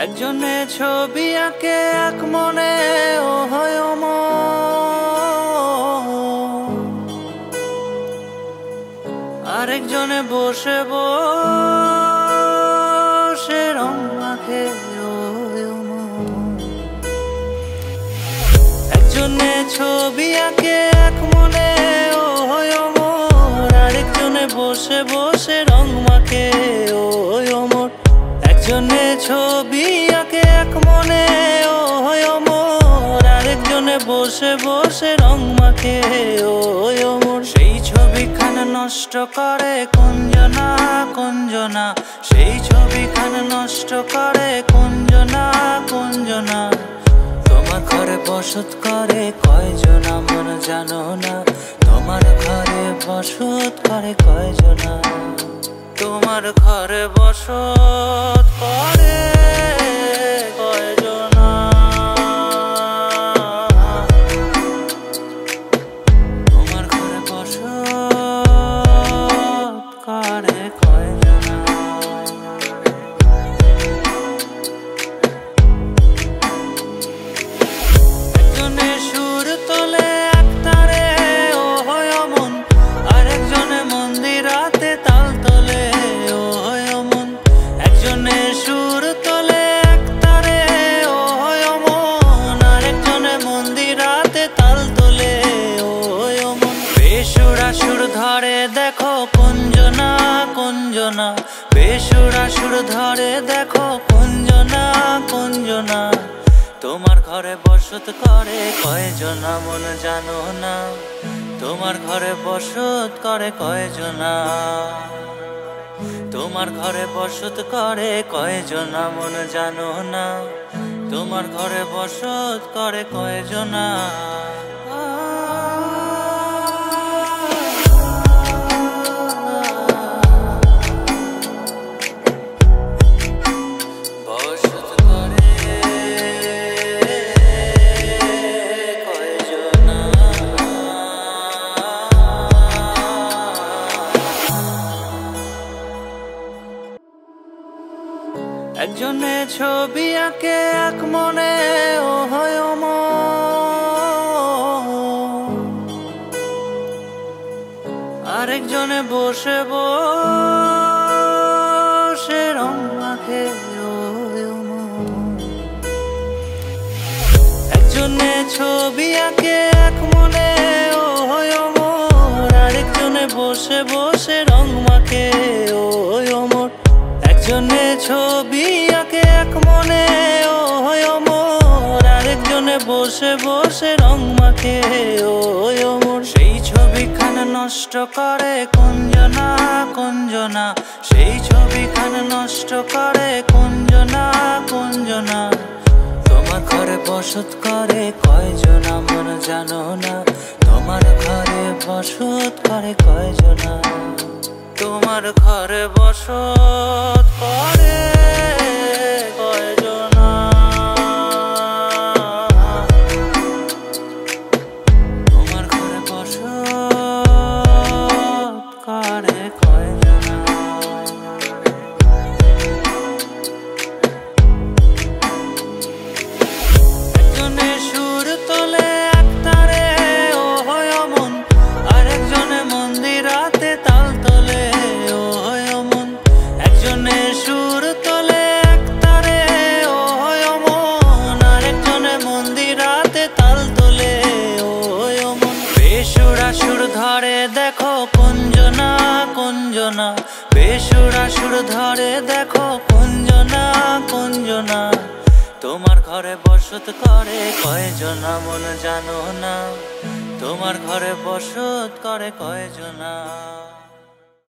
একজনে ছবি আঁকে এক মনে ও হয় আরেকজনে বসে বসে রং মাখে একজনে ছবি আঁকে এক মনে ও হয় আরেকজনে বসে বসে রং মাখে ও অমর। একজনে ছবি আঁকে এক মনে ও হয় আরেকজনে বসে বসে রং মাখে ও অমর। সেই ছবিখান নষ্ট করে কুঞ্জনা কুঞ্জনা, সেই ছবিখান নষ্ট করে কুঞ্জনা কুঞ্জনা। তোমার ঘরে বসত করে কয়জনা মন জানো না, তোমার ঘরে বসত করে কয়জনা, তোমার ঘরে বসত করে কয়জনা, তোমার ঘরে বসত করে কয়জনা। একজনে সুর তোলে এক তারে ও হয় মন, আরেকজনে মন্দিরাতে তাল তোলে ও হয় মন। একজনে সুর তোলে এক তারে ও হয় মন, আরেকজনে মন্দিরাতে তাল তোলে ও হয় মন। বেসুরা সুর ধরে দেখো কুঞ্জনা কুঞ্জনা, বেসুরা সুর ধরে দেখো কুঞ্জনা কুঞ্জনা। তোমার ঘরে বসত করে কয়জনা মন জানো না, তোমার ঘরে বসত করে কয়জনা, তোমার ঘরে বসত করে কয়জনা মন জানো না, তোমার ঘরে বসত করে কয়জনা। একজনে ছবি আঁকে এক মনে ও হয় আরেকজনে বসে বসে রং মাখে ও একজনে ছবি আঁকে এক মনে ও হয় আরেকজনে বসে বসে রং মাখে ও অমর। একজনে ছবি আঁকে এক মনে ও হয় আরেকজনে বসে বসে রং মাখে ও অমর। সেই ছবিখান নষ্ট করে কুঞ্জনা কুঞ্জনা, সেই ছবিখান নষ্ট করে কুঞ্জনা কুঞ্জনা। তোমার ঘরে বসত করে কয়জনা মন জানো না, তোমার ঘরে বসত করে কয়জনা, তোমার ঘরে বসত করে কয়জনা, তোমার ঘরে বসত করে কয়জনা। একজনে সুর তোলে এক তারে ও হয় মন, আরেকজনে মন্দিরাতে তাল তোলে ও হয় মন। একজনে সুর তোলে এক তারে ও হয় মন, আরেকজনে মন্দিরাতে তাল তোলে ও হয় মন। বেসুরা সুর ধরে দেখো কুঞ্জনা কুঞ্জনা, বেসুরা সুর ধরে দেখো কুঞ্জনা কুঞ্জনা। তোমার ঘরে বসত করে কয়জনা মন জানো না, তোমার ঘরে বসত করে কয়জনা।